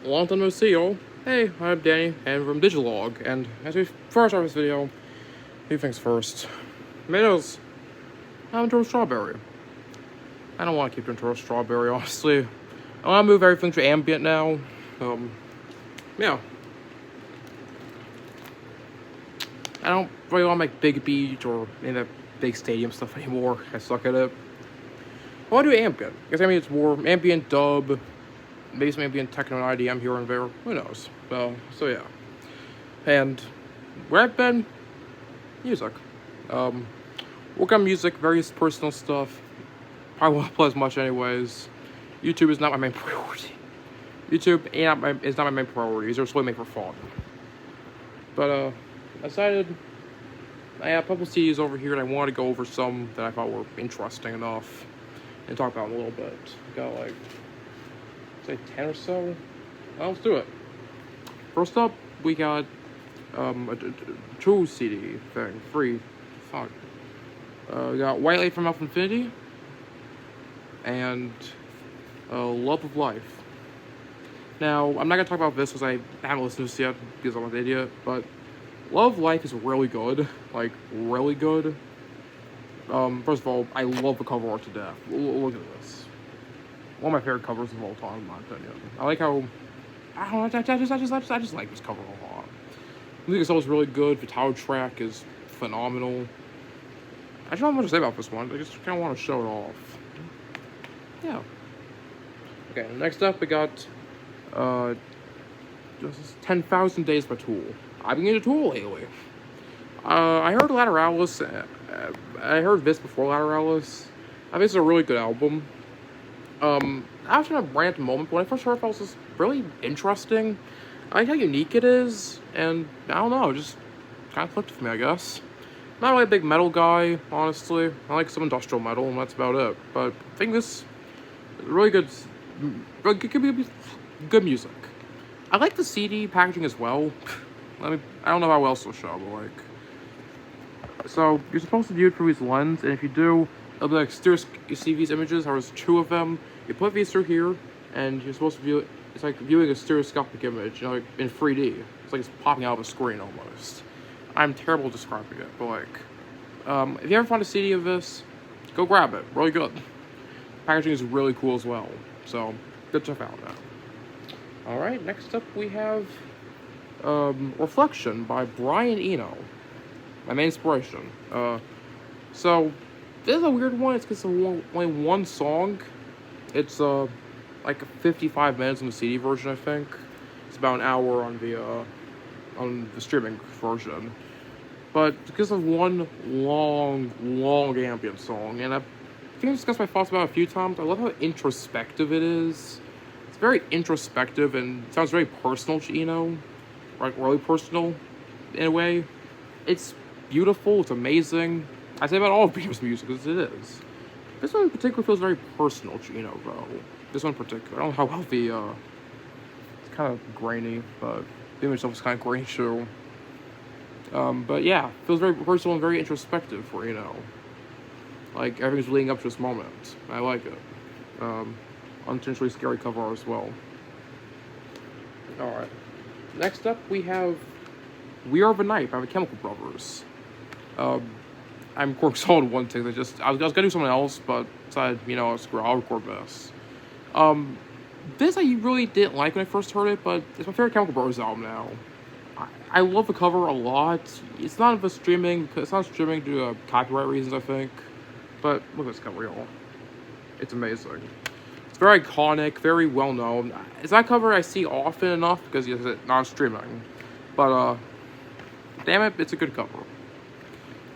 Long time no see, y'all. Hey, I'm Danny, and from Digilog, and as we first start this video, a few things first. Tomatoes. I'm into a strawberry. I don't want to keep into a strawberry, honestly. I want to move everything to ambient now. Yeah. I don't really want to make big beat or any of that big stadium stuff anymore. I suck at it. I want to do ambient. Because I mean, it's more ambient dub, maybe some ambient techno and IDM here and there. Who knows? So yeah. And where I've been, music. Work on music, various personal stuff. Probably won't play as much anyways. YouTube is not my main priority. YouTube is not my main priority. These are solely made for fun. But I decided I have a couple CDs over here and I wanted to go over some that I thought were interesting enough and talk about them a little bit. Got like, say 10 or so. Well, let's do it. First up, we got a 2 CD thing, free. Fuck. We got White Light from Elf Infinity and Love of Life. Now, I'm not gonna talk about this because I haven't listened to this yet because I'm an idiot, but Love of Life is really good. Like, really good. First of all, I love the cover art to death. Look at this. One of my favorite covers of all time, in my opinion. I like how, I don't know, I just like this cover a lot. The music itself is really good. The title track is phenomenal. I just don't know what to say about this one. I just kind of want to show it off. Yeah. Okay, next up we got, this is 10,000 Days by Tool. I've been into Tool lately. I heard Lateralis. I heard this before Lateralis. I think it's a really good album. I was in a random moment, but when I first heard it, I was just really interesting. I like how unique it is, and I don't know, it just kind of clicked for me, I guess. Not really a big metal guy, honestly. I like some industrial metal, and that's about it. But I think this is really good, good music. I like the CD packaging as well. I don't know how else to show, but like, so you're supposed to view it through these lens, and if you do, it'll be like you see these images. There's 2 of them. You put these through here, and you're supposed to view it. It's like viewing a stereoscopic image, you know, like in 3D. It's like it's popping out of a screen almost. I'm terrible at describing it, but like, if you ever find a CD of this, go grab it. Really good. Packaging is really cool as well. So good stuff out now. All right, next up we have Reflection by Brian Eno. My main inspiration. So this is a weird one. It's because only one song. It's like 55 minutes on the CD version, I think. It's about an hour on the streaming version. But because of one long ambient song, and I think I've discussed my thoughts about it a few times. I love how introspective it is. It's very introspective and it sounds very personal to Eno. Like, really personal, in a way. It's beautiful, it's amazing. I say about all of Eno's music, because it is. This one in particular feels very personal to Eno, though. This one in particular. I don't know how well it's kind of grainy, but the image itself is kind of grainy, too. But yeah, feels very personal and very introspective for Eno. Like, everything's leading up to this moment. I like it. Unintentionally scary cover art as well. Alright. Next up, we have We Are the Night by the Chemical Brothers. I'm recording solid one take. I was gonna do something else, but decided, you know, screw it, I'll record this. This I really didn't like when I first heard it, but it's my favorite Chemical Brothers album now. I love the cover a lot. It's not streaming due to copyright reasons, I think. But look at this cover, y'all. It's amazing. It's very iconic, very well known. It's not a cover I see often enough because it's not streaming. But damn it, it's a good cover.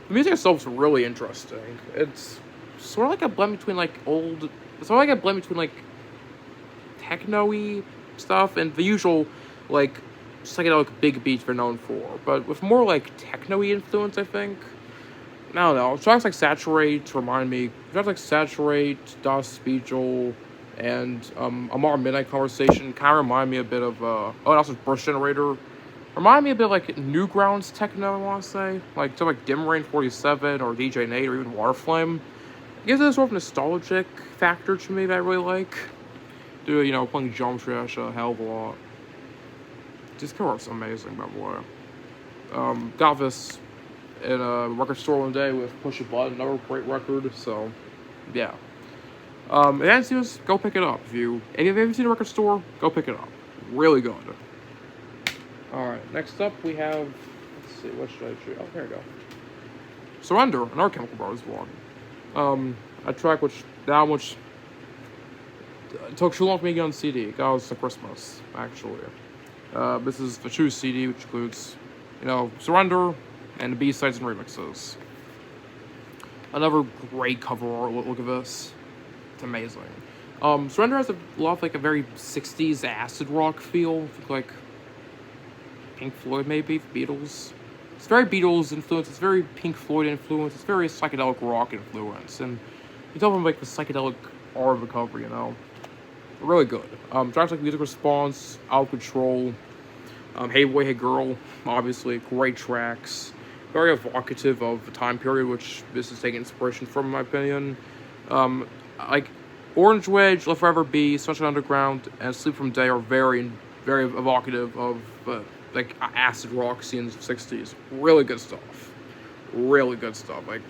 The music itself is really interesting. It's sort of like a blend between like techno-y stuff and the usual like psychedelic big beats they're known for, but with more like techno-y influence, I think. I don't know. Tracks like Saturate, Dust, Beetle, and Amar Midnight Conversation kind of remind me a bit of and also Burst Generator. Remind me a bit like Newgrounds techno, I want to say. Like, stuff like Dim Rain 47 or DJ Nate or even Waterflame. It gives it a sort of nostalgic factor to me that I really like. Playing Geometry Dash a hell of a lot. This cover art's amazing, by the way. Got this in a record store one day with Push a Button, another great record. So, yeah. If you haven't seen this, go pick it up. If you haven't seen a record store, go pick it up. Really good. Alright, next up we have, let's see, what should I choose? Oh, there we go. Surrender, another Chemical Brothers one. A track which took too long for me to get on CD. Got us for Christmas, actually. This is the true CD, which includes, Surrender and the B-sides and remixes. Another great cover art. Look at this. It's amazing. Surrender has a lot of like a very 60s acid rock feel, like Pink Floyd maybe, Beatles. It's very Beatles influence, it's very Pink Floyd influence, it's very psychedelic rock influence, and you tell them like the psychedelic art of recovery, Really good. Tracks like Music Response, Out of Control, Hey Boy, Hey Girl, obviously, great tracks. Very evocative of the time period, which this is taking inspiration from, in my opinion. Like Orange Wedge, Let Forever Be, Sunshine Underground, and Sleep From Day are very, very evocative of like acid rock scenes of the 60s. Really good stuff. Really good stuff. Like,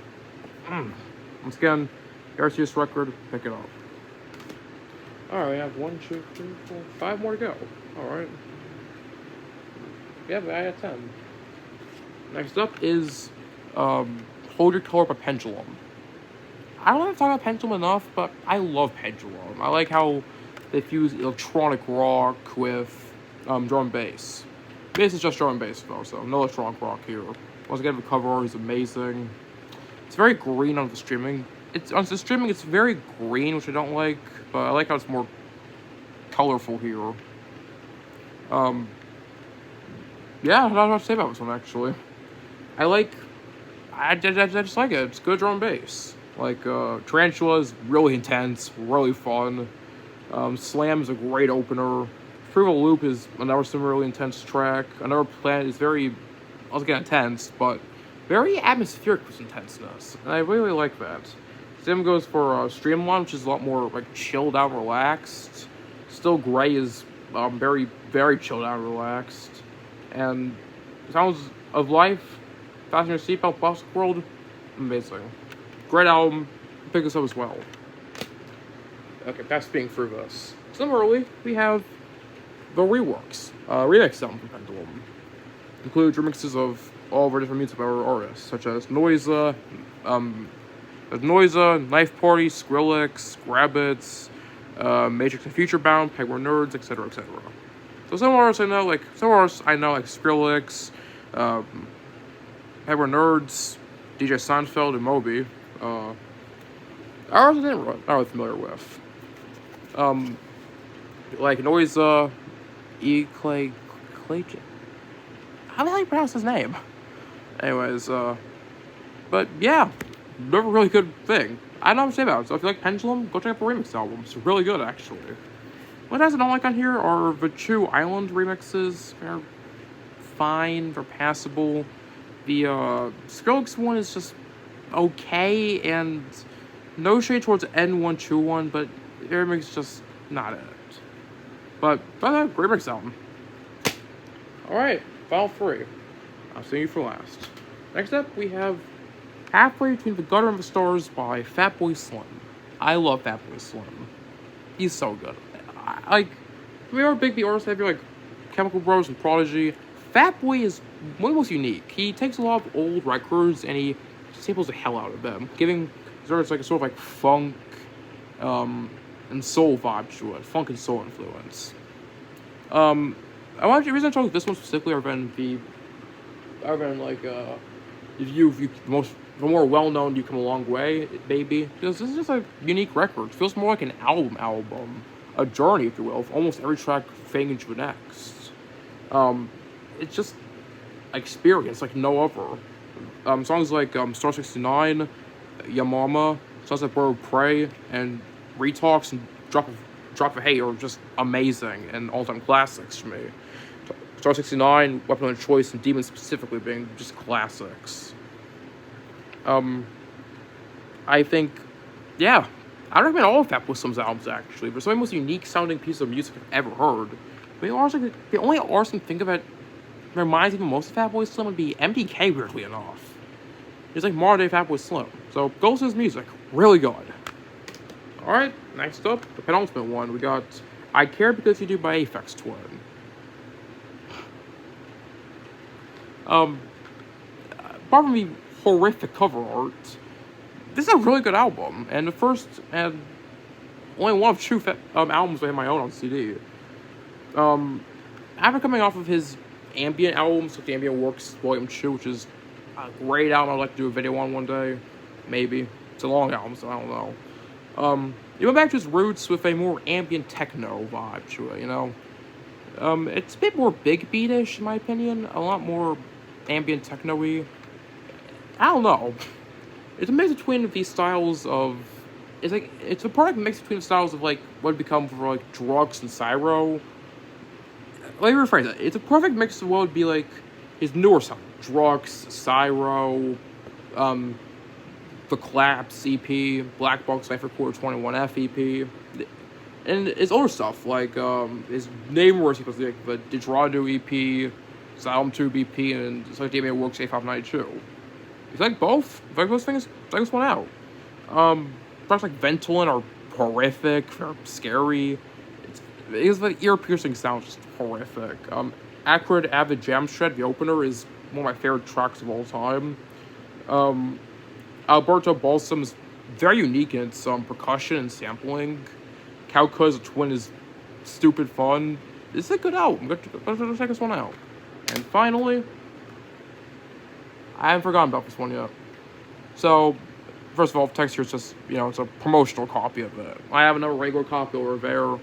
once again, RCS record, pick it up. Alright, we have 1, 2, 3, 4, 5 more to go. Alright. Yeah, I had 10. Next up is Hold Your Color by Pendulum. I don't have to talk about Pendulum enough, but I love Pendulum. I like how they fuse electronic rock with drum and bass. Bass is just drum and bass though, so no electronic rock here. Once again, the cover art is amazing. It's very green on the streaming. On the streaming, it's very green, which I don't like, but I like how it's more colorful here. Yeah, I don't know what to say about this one, actually. I just like it. It's good drum and bass. Like, Tarantula is really intense, really fun. Slam is a great opener. Free Will Loop is another similarly intense track. Another Planet is very, once again, intense, but very atmospheric with intenseness. And I really like that. Same goes for Streamline, which is a lot more like chilled out, relaxed. Still Grey is very, very chilled out, relaxed. And Sounds of Life, Fasten Your Seatbelt, Plastic World, amazing. Great album. Pick this up as well. Okay, that's being through this. Similarly, we have the reworks, remix album from Pendulum. Includes remixes of all of our different music artists, such as Noisa, Knife Party, Skrillex, Grabbits, Matrix and Futurebound, Pegware Nerds, etc., etc. So some artists I know, like Skrillex, Pegware Nerds, DJ Seinfeld, and Moby. Artists I didn't not really familiar with. Like Noisa, Clay. How the hell do you pronounce his name? Anyways, but yeah, never really good thing. I don't know what to say about it. So if you like Pendulum, go check out the remix album. It's really good, actually. What I don't like on here are the Chu Island remixes. They're fine, they're passable. The Skrillex one is just okay, and no shade towards N121, but the remix is just not it. But great remix album. Alright, final 3. I'll see you for last. Next up, we have Halfway Between the Gutter and the Stars by Fatboy Slim. I love Fatboy Slim. He's so good. We are big artists that have like Chemical Brothers and Prodigy. Fatboy is one of the most unique. He takes a lot of old records and he samples the hell out of them, giving sort of funk and soul vibe to it, funk and soul influence. The reason I chose this one specifically, the more well-known, You Come a Long Way, baby, because this is just a unique record. It feels more like an album, a journey, if you will, of almost every track fading into the next. It's just experience like no other. Songs like Star 69, Ya Mama, songs like Bird of Prey, and Retalks and Drop of Hate are just amazing and all-time classics for me. Star 69, Weapon of Choice, and Demon specifically being just classics. I think, I recommend all of Fatboy Slim's albums, actually. They're some of the most unique sounding pieces of music I've ever heard. the only artist I can think of that reminds me most of Fatboy Slim would be MDK, weirdly enough. He's like modern day Fatboy Slim. So, goes to his music. Really good. Alright, next up, the penultimate one. We got I Care Because You Do by Aphex Twin. Apart from the horrific cover art, this is a really good album, and the first and only one of two albums I have my own on CD. After coming off of his ambient albums, like the Ambient Works Volume 2, which is a great album I'd like to do a video on one day, maybe. It's a long album, so I don't know. He went back to his roots with a more ambient techno vibe to it, you know? It's a bit more big beatish, in my opinion, a lot more ambient techno-y. I don't know. It's a mix between these styles of... It's a product mix between styles of, like, what would become for, like, Drugs and Cyro. Let me rephrase it. It's a perfect mix of what would be, like, his newer stuff. Drugs, Cyro, the Collapse EP, Black Box Cipher Quarter 21F EP, and his older stuff, like, his name was like the Didrado EP, Salem 2 BP, and it's like the Ambient Works A592. It's like both. It's like those things, check this one out. Products like Ventolin are horrific, they're scary. It's like ear-piercing sound, just horrific. Acrid Avid Jam Shred, the opener, is one of my favorite tracks of all time. Alberto Balsam's very unique in its percussion and sampling. Cowcuz Twin is stupid fun. This is a good album. Go check this one out. And finally, I haven't forgotten about this one yet. So, first of all, text here is just, you know, it's a promotional copy of it. I have another regular copy over there.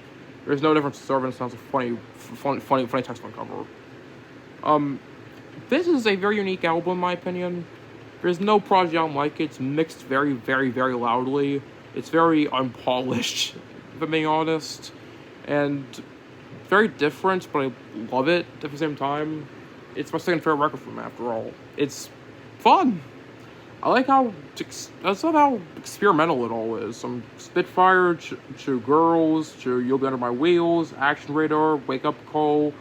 There's no difference in service. It sounds like funny text on cover. This is a very unique album, in my opinion. There's no project album like it. It's mixed very, very, very loudly. It's very unpolished, if I'm being honest. And very different, but I love it at the same time. It's my second favorite record from him, after all. It's fun. I love how experimental it all is. From Spitfire to Girls to You'll Be Under My Wheels, Action Radar, Wake Up Call,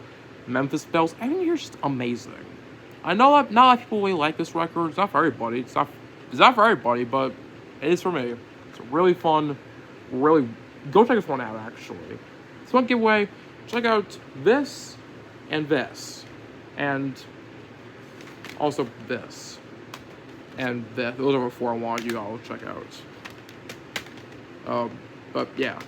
Memphis Bells. Everything here is just amazing. I know that not a lot of people really like this record. It's not for everybody. It's not for everybody, but it is for me. It's really fun. Really, go check this one out, actually. This one giveaway, check out this and this. And also this. And that. Those are the four I want you all to check out. But yeah.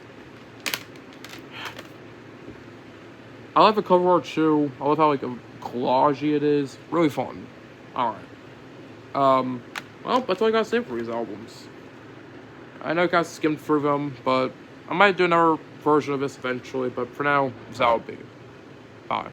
I love the cover art too. I love how like collagey it is. Really fun. Alright. Well, that's all I gotta say for these albums. I know I kind of skimmed through them, but I might do another version of this eventually, but for now, this will be.